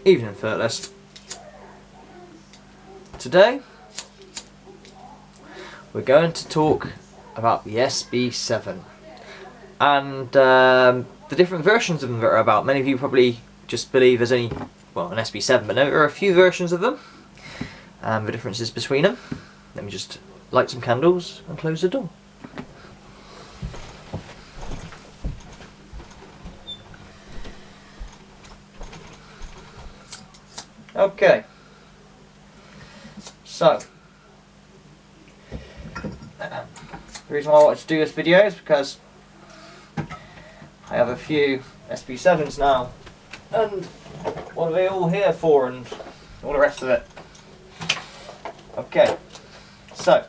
Evening Furtlist. Today we're going to talk about the PSB-7 and the different versions of them that are about. Many of you probably just believe there's only, well, an PSB-7, but no, there are a few versions of them and the differences between them. Let me just light some candles and close the door. Okay, so the reason why I wanted to do this video is because I have a few PSB-7s now, and what are they all here for, and all the rest of it. Okay, so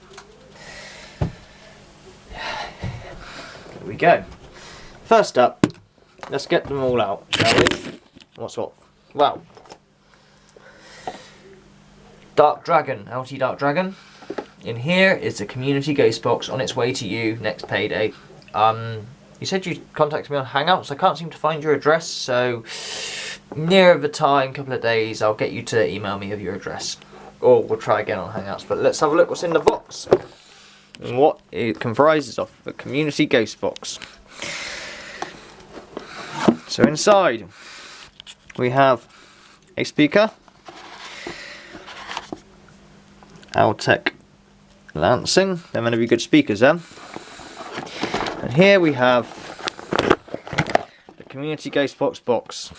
here we go. First up, let's get them all out, shall we? What's what? Wow. Dark Dragon, LT Dark Dragon. In here is a community ghost box on its way to you next payday. You said you contacted me on Hangouts. I can't seem to find your address, so near the time, couple of days, I'll get you to email me of your address. Or we'll try again on Hangouts. But let's have a look what's in the box and what it comprises of. The community ghost box. So inside we have a speaker, Altec Lansing, they're meant to be good speakers then. And here we have the community ghost box.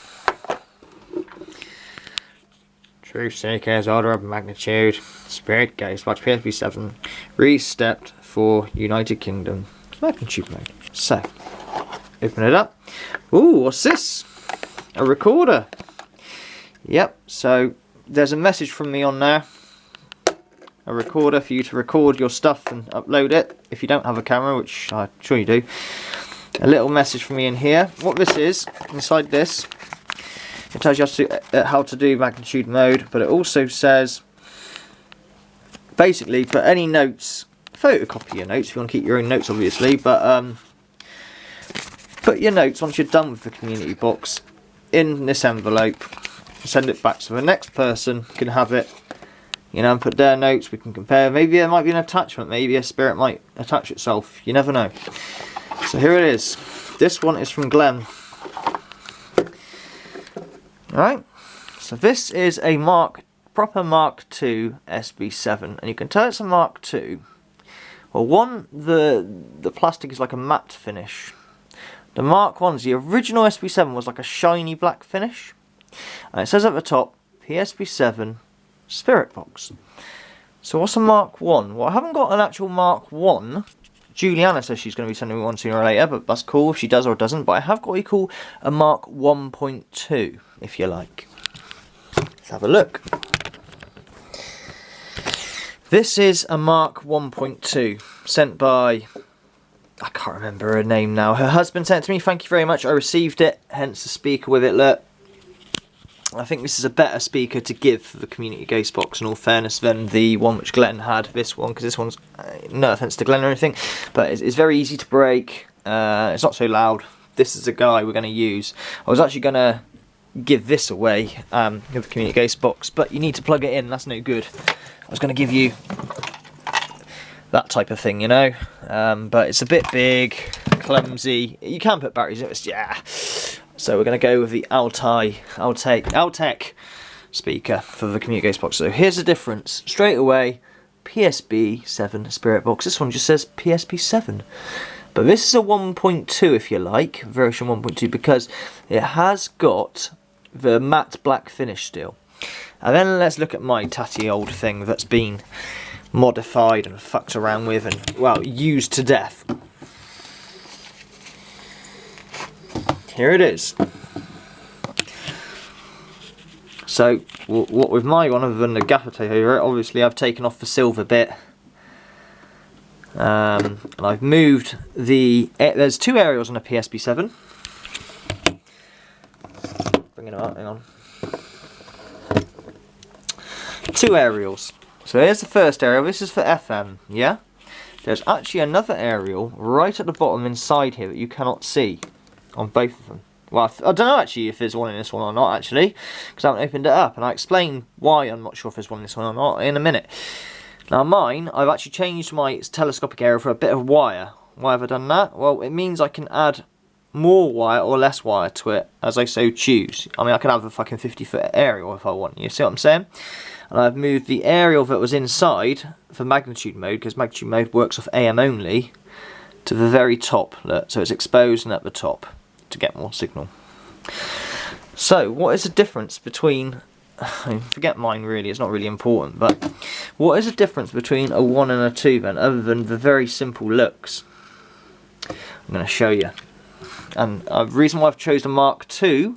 Truth Seekers, Order of Magnitude, Spirit Ghost Box, PSB-7, Re-stepped for United Kingdom, Magnitude mode. So, open it up. Ooh, what's this? A recorder. Yep, so there's a message from me on there. A recorder for you to record your stuff and upload it if you don't have a camera, which I'm sure you do. A little message from me in here. What this is, inside this, it tells you how to do magnitude mode, but it also says basically put any notes, photocopy your notes if you want to keep your own notes obviously, but put your notes once you're done with the community box in this envelope, send it back so the next person can have it. You know, and put their notes, we can compare. Maybe there might be an attachment, maybe a spirit might attach itself. You never know. So here it is. This one is from Glenn. Alright, so this is a proper Mark II PSB-7, and you can tell it's a Mark II. Well, one, the plastic is like a matte finish. The Mark Is, the original PSB-7 was like a shiny black finish. And it says at the top, PSB-7 Spirit Box. So what's a Mark I? Well, I haven't got an actual Mark I. Juliana says she's going to be sending me one sooner or later, but that's cool if she does or doesn't. But I have got what you call a Mark 1.2, if you like. Let's have a look. This is a Mark 1.2 sent by, I can't remember her name now. Her husband sent it to me. Thank you very much. I received it, hence the speaker with it. Look. I think this is a better speaker to give for the community ghost box in all fairness than the one which Glenn had, this one, because this one's, no offence to Glenn or anything, but it's very easy to break, it's not so loud. This is the guy we're going to use. I was actually going to give this away with the community ghost box, but you need to plug it in, that's no good. I was going to give you that type of thing, you know, but it's a bit big, clumsy, you can put batteries in it, yeah. So we're going to go with the Altec speaker for the community ghost box. So here's the difference. Straight away, PSB-7 Spirit Box. This one just says PSB-7. But this is a 1.2 if you like, version 1.2, because it has got the matte black finish still. And then let's look at my tatty old thing that's been modified and fucked around with and, well, used to death. Here it is. So, what with my one, other than the gaffer tape over it, obviously I've taken off the silver bit. And I've moved the... There's two aerials on a PSB-7. Bringing it up, hang on. Two aerials. So here's the first aerial, this is for FM, yeah? There's actually another aerial right at the bottom inside here that you cannot see on both of them. Well, I don't know actually if there's one in this one or not actually, because I haven't opened it up, and I'll explain why I'm not sure if there's one in this one or not in a minute. Now mine, I've actually changed my telescopic area for a bit of wire. Why have I done that? Well, it means I can add more wire or less wire to it as I so choose. I mean, I can have a fucking 50-foot aerial if I want, you see what I'm saying? And I've moved the aerial that was inside for magnitude mode, because magnitude mode works off AM only, to the very top, look, so it's exposed and at the top to get more signal. So, what is the difference between, forget mine really, it's not really important, but what is the difference between a 1 and a 2 then, other than the very simple looks? I'm going to show you. And the reason why I've chosen a Mark II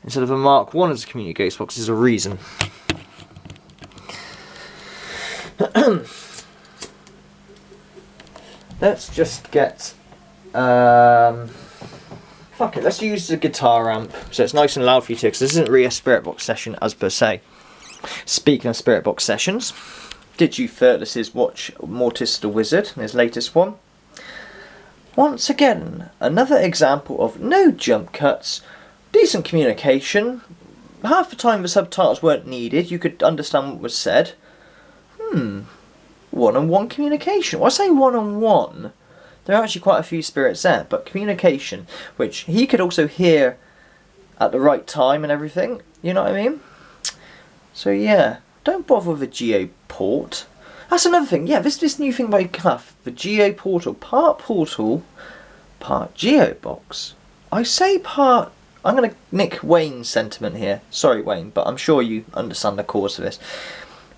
instead of a Mark I as a community ghost box is a reason. Let's just get fuck it, let's use the guitar amp so it's nice and loud for you too, because this isn't really a spirit box session as per se. Speaking of spirit box sessions, did you Thirtless's watch Mortis the Wizard, his latest one? Once again, another example of no jump cuts, decent communication. Half the time the subtitles weren't needed, you could understand what was said. One-on-one communication. Well, I say one-on-one. There are actually quite a few spirits there, but communication, which he could also hear at the right time and everything, you know what I mean? So yeah, don't bother with a GEOPORT. That's another thing, yeah, this new thing by HUFF, the GEOPORTAL, part portal, part GEOBOX. I say part, I'm going to nick Wayne's sentiment here, sorry Wayne, but I'm sure you understand the cause of this.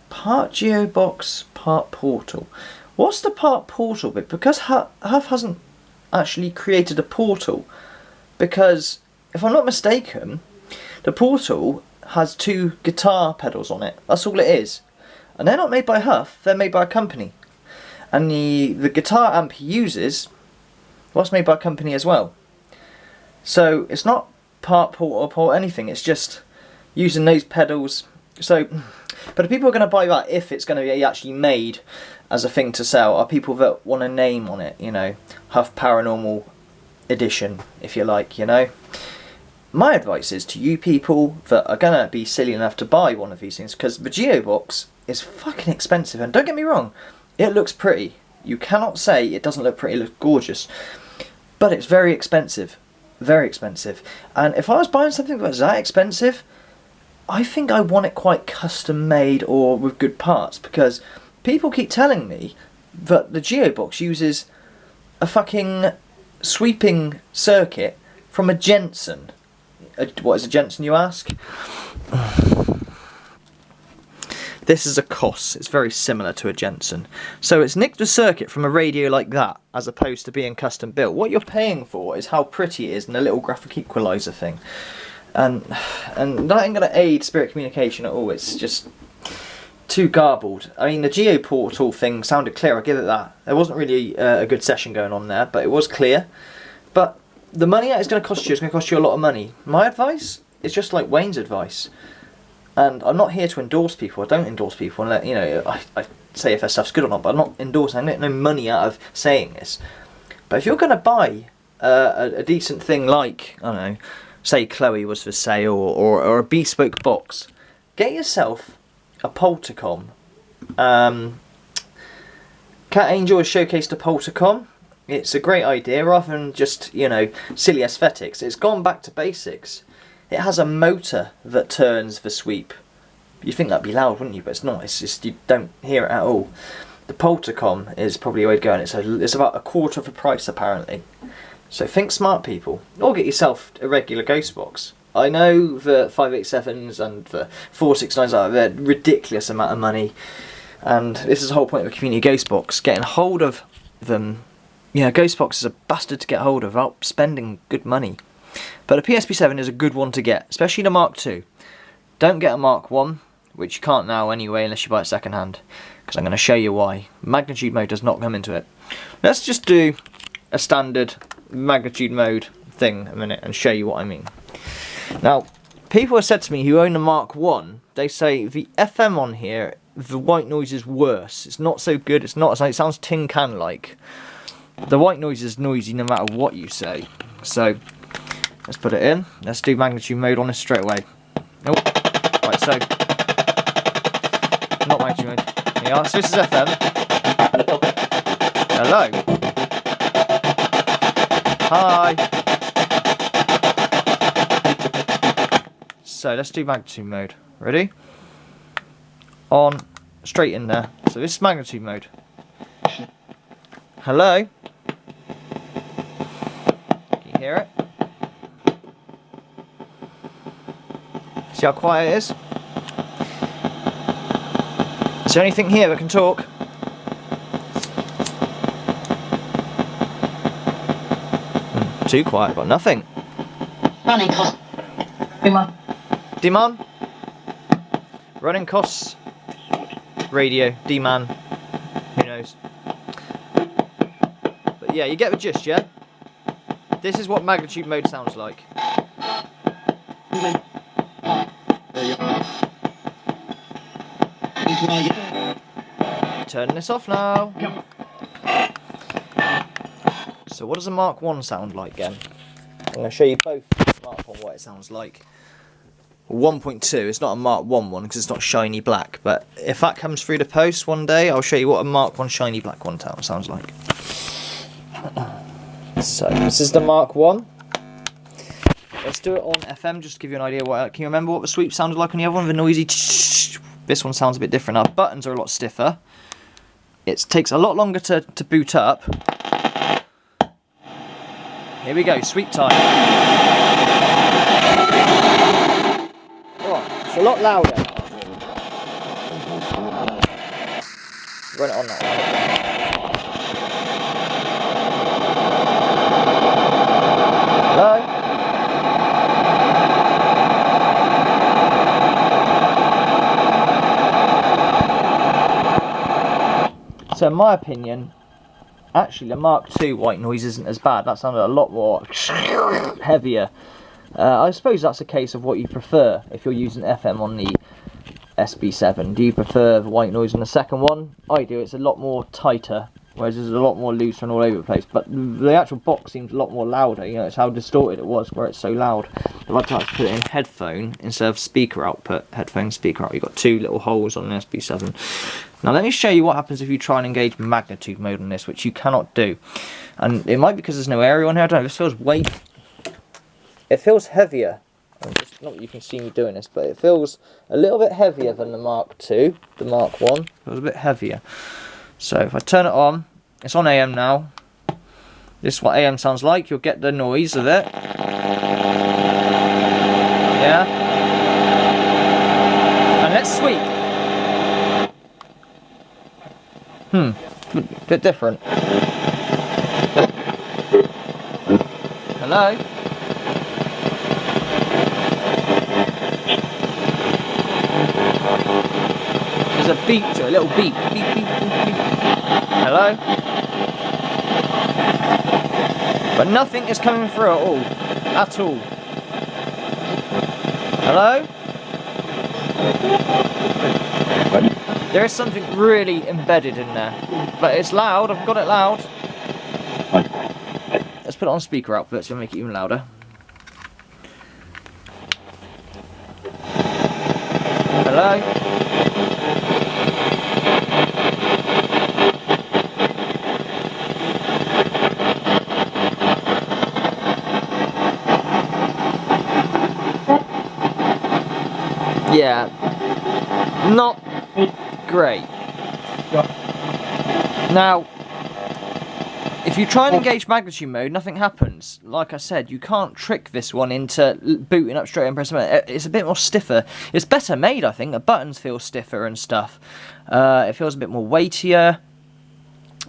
Part GEOBOX, part portal. What's the part portal bit? Because HUFF hasn't actually created a portal, because if I'm not mistaken, the portal has 2 guitar pedals on it, that's all it is. And they're not made by HUFF, they're made by a company. And the guitar amp he uses was made by a company as well. So it's not part port or anything, it's just using those pedals. So, but if people are going to buy that, if it's going to be actually made as a thing to sell, are people that want a name on it, you know, HUFF Paranormal Edition, if you like, you know. My advice is to you people that are going to be silly enough to buy one of these things, because the GEOBOX is fucking expensive, and don't get me wrong, it looks pretty. You cannot say it doesn't look pretty, it looks gorgeous. But it's very expensive. Very expensive. And if I was buying something that was that expensive, I think I want it quite custom made or with good parts, because people keep telling me that the GEOBOX uses a fucking sweeping circuit from a JENSON. What is a JENSON, you ask? This is a COS, it's very similar to a JENSON. So it's nicked a circuit from a radio like that, as opposed to being custom built. What you're paying for is how pretty it is and a little graphic equalizer thing. And that ain't going to aid spirit communication at all, it's just too garbled. I mean, the GEOPORTAL thing sounded clear, I'll give it that. There wasn't really a good session going on there, but it was clear. But the money that it's going to cost you is going to cost you a lot of money. My advice is just like Wayne's advice. And I'm not here to endorse people, I don't endorse people, and let, you know, I say if their stuff's good or not, but I'm not endorsing, I get no money out of saying this. But if you're going to buy a decent thing like, I don't know, say Chloe was for sale, or a bespoke box, get yourself a POLTERCOM. Cat Angel has showcased a POLTERCOM. It's a great idea, rather than just, you know, silly aesthetics. It's gone back to basics. It has a motor that turns the sweep. You'd think that'd be loud, wouldn't you? But it's not. It's just, you don't hear it at all. The POLTERCOM is probably a way to go, and it's about a quarter of the price apparently. So think smart, people, or get yourself a regular ghost box. I know the 587s and the 469s are they're ridiculous amount of money, and this is the whole point of a community ghost box. Getting hold of them, you know, ghost box is a bastard to get hold of without spending good money. But a PSB-7 is a good one to get, especially the Mark II. Don't get a Mark I, which you can't now anyway unless you buy it second hand, because I'm going to show you why. Magnitude mode does not come into it. Let's just do a standard magnitude mode thing a minute and show you what I mean. Now, people have said to me who own a Mark I, they say the FM on here, the white noise is worse. It's not so good, it's not, it sounds tin can like. The white noise is noisy no matter what you say. So Let's put it in. Let's do magnitude mode on this straight away. Oh, right, so not magnitude mode. Here we are. So this is FM. Hello. Hi. So let's do magnitude mode. Ready? On, straight in there. So this is magnitude mode. Hello? Can you hear it? See how quiet it is? Is there anything here that can talk? Too quiet, got nothing. Running costs. Demand? Running costs. Radio. Demand. Who knows? But yeah, you get the gist, yeah? This is what magnitude mode sounds like. Turn this off now. So what does a Mark 1 sound like again? I'm going to show you both Mark 1 what it sounds like. 1.2, it's not a Mark 1 one because it's not shiny black, but if that comes through the post one day, I'll show you what a Mark 1 shiny black one sounds like. So this is the Mark 1. Let's do it on FM just to give you an idea. Can you remember what the sweep sounded like on the other one? The noisy. This one sounds a bit different. Our buttons are a lot stiffer. It takes a lot longer to boot up. Here we go, sweep time. Oh, it's a lot louder. Run it on that one. Hello? So in my opinion, actually the Mark II white noise isn't as bad. That sounded a lot more heavier. I suppose that's a case of what you prefer if you're using FM on the PSB-7. Do you prefer the white noise on the second one? I do. It's a lot more tighter, whereas there's a lot more loose and all over the place. But the actual box seems a lot more louder. You know, it's how distorted it was where it's so loud. I'd like to actually put it in headphone instead of speaker output. Headphone, speaker output. You've got two little holes on the PSB-7. Now let me show you what happens if you try and engage magnitude mode on this, which you cannot do. And it might be because there's no area on here. I don't know. This feels weight. It feels heavier. Not that you can see me doing this, but it feels a little bit heavier than the Mark II. The Mark 1 feels a bit heavier. So if I turn it on, it's on AM now. This is what AM sounds like. You'll get the noise of it. Yeah. And let's sweep. Bit different. Hello? There's a beep to it, a little beep. Beep, beep, beep, beep. Hello? But nothing is coming through at all. At all. Hello? There is something really embedded in there. But it's loud, I've got it loud. Let's put it on speaker output so make it even louder. Hello? Yeah. Not great. Now, if you try and engage magnitude mode, nothing happens. Like I said, you can't trick this one into booting up straight and pressing it. It's a bit more stiffer. It's better made, I think. The buttons feel stiffer and stuff. It feels a bit more weightier.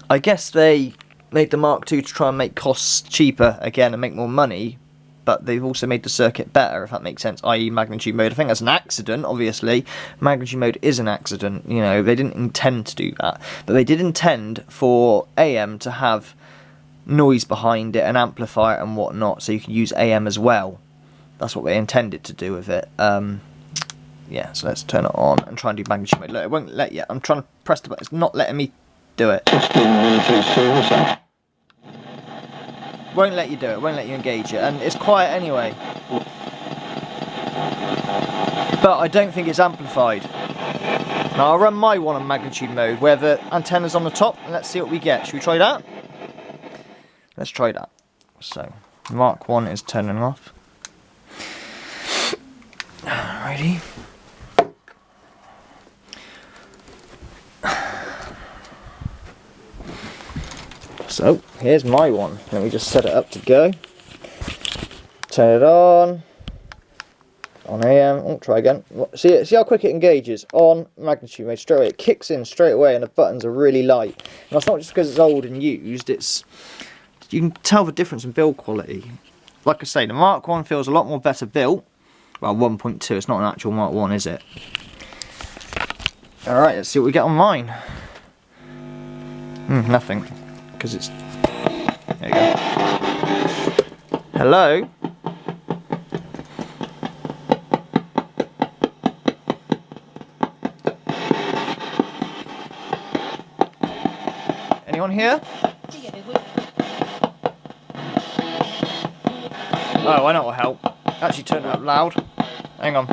I guess they made the Mark II to try and make costs cheaper again and make more money. But they've also made the circuit better, if that makes sense, i.e. magnitude mode. I think that's an accident, obviously. Magnitude mode is an accident, you know, they didn't intend to do that. But they did intend for AM to have noise behind it, an amplifier and whatnot, so you can use AM as well. That's what they intended to do with it. Yeah, so let's turn it on and try and do magnitude mode. Look, it won't let you. I'm trying to press the button, it's not letting me do it. Won't let you do it, won't let you engage it, and it's quiet anyway. But I don't think it's amplified. Now I'll run my one on magnitude mode where the antenna's on the top, and let's see what we get. Should we try that? Let's try that. So, Mark 1 is turning off. Alrighty. So, here's my one. Let me just set it up to go. Turn it on. On AM. Oh, try again. See how quick it engages? On magnitude mode straight away. It kicks in straight away and the buttons are really light. And that's not just because it's old and used, it's... You can tell the difference in build quality. Like I say, the Mark 1 feels a lot more better built. Well, 1.2, it's not an actual Mark 1, is it? Alright, let's see what we get on mine. Nothing. Because it's... There you go. Hello? Anyone here? Oh, I know what will help. Actually turn it up loud. Hang on.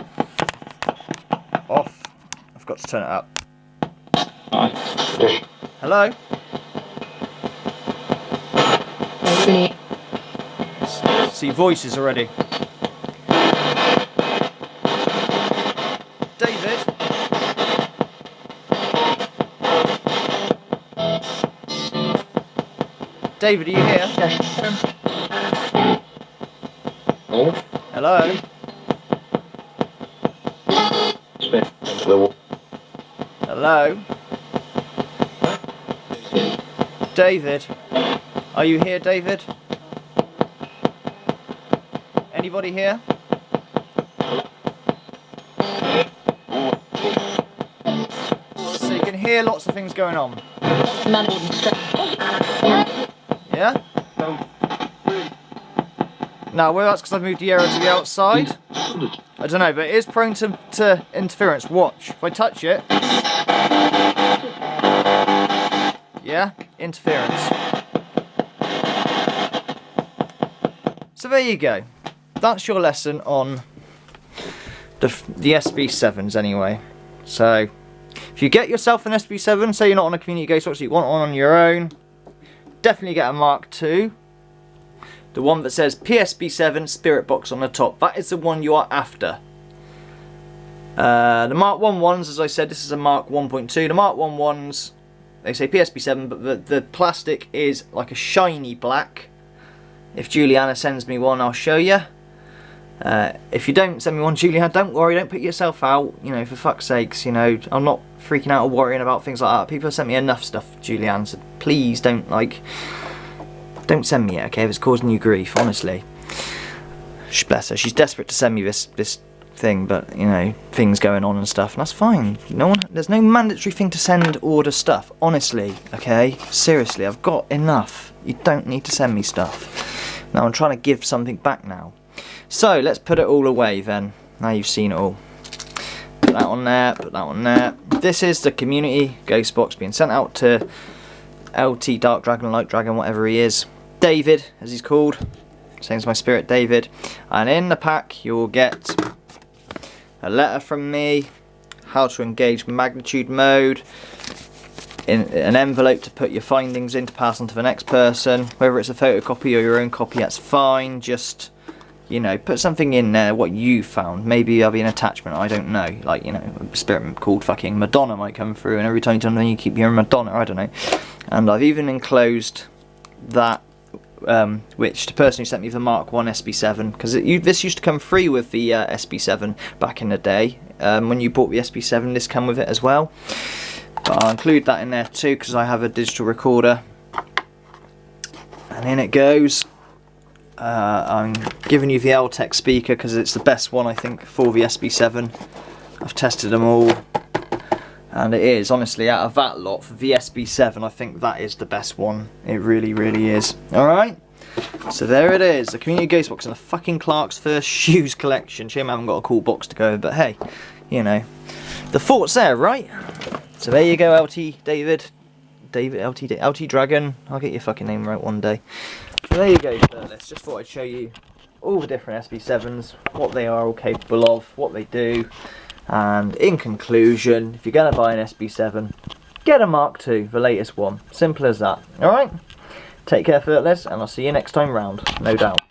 Off. I forgot to turn it up. Hello? See voices already. David? David, are you here? Hello? Hello? David? Are you here, David? Anybody here? So you can hear lots of things going on. Yeah? Now, whether that's because I've moved the area to the outside, I don't know, but it is prone to interference. Watch. If I touch it, yeah, interference. So there you go. That's your lesson on the SB-7s anyway. So, if you get yourself an SB-7, say you're not on a community ghost box, you want one on your own, definitely get a Mark II. The one that says PSB-7 Spirit Box on the top. That is the one you are after. The Mark 1 ones, as I said, this is a Mark 1.2. The Mark 1 ones, they say PSB-7, but the plastic is like a shiny black. If Juliana sends me one, I'll show you. If you don't send me one, Juliana, don't worry, don't put yourself out. You know, for fuck's sakes, you know, I'm not freaking out or worrying about things like that. People have sent me enough stuff, Juliana, so please don't, like... Don't send me it, okay, if it's causing you grief, honestly. Bless her, she's desperate to send me this thing, but, you know, things going on and stuff, and that's fine. There's no mandatory thing to send order stuff, honestly, okay? Seriously, I've got enough. You don't need to send me stuff. Now I'm trying to give something back now. So, let's put it all away then. Now you've seen it all. Put that on there, put that on there. This is the community ghost box being sent out to LT, Dark Dragon, Light Dragon, whatever he is. David, as he's called. Same as my spirit, David. And in the pack, you will get a letter from me, how to engage magnitude mode, in an envelope to put your findings in to pass on to the next person. Whether it's a photocopy or your own copy, that's fine. Just, you know, put something in there, what you found. Maybe there'll be an attachment, I don't know. Like, you know, a spirit called fucking Madonna might come through, and every time you turn on you keep hearing Madonna, I don't know. And I've even enclosed that, which the person who sent me the Mark 1 SB-7, because this used to come free with the SB-7 back in the day. When you bought the SB-7, this came with it as well. But I'll include that in there too, because I have a digital recorder. And in it goes. I'm giving you the LTEC speaker because it's the best one, I think, for the SB-7. I've tested them all. And it is, honestly, out of that lot, for the SB-7, I think that is the best one. It really, really is. Alright? So there it is. The Community Ghost Box and the fucking Clark's first shoes collection. Shame I haven't got a cool box to go with, but hey, you know. The thought's there, right? So there you go, LT David. LT Dragon. I'll get your fucking name right one day. So there you go, Let's just thought I'd show you all the different SB7s, what they are all capable of, what they do, and in conclusion, if you're going to buy an SB7, get a Mark II, the latest one. Simple as that. Alright? Take care, Furtless, and I'll see you next time round, no doubt.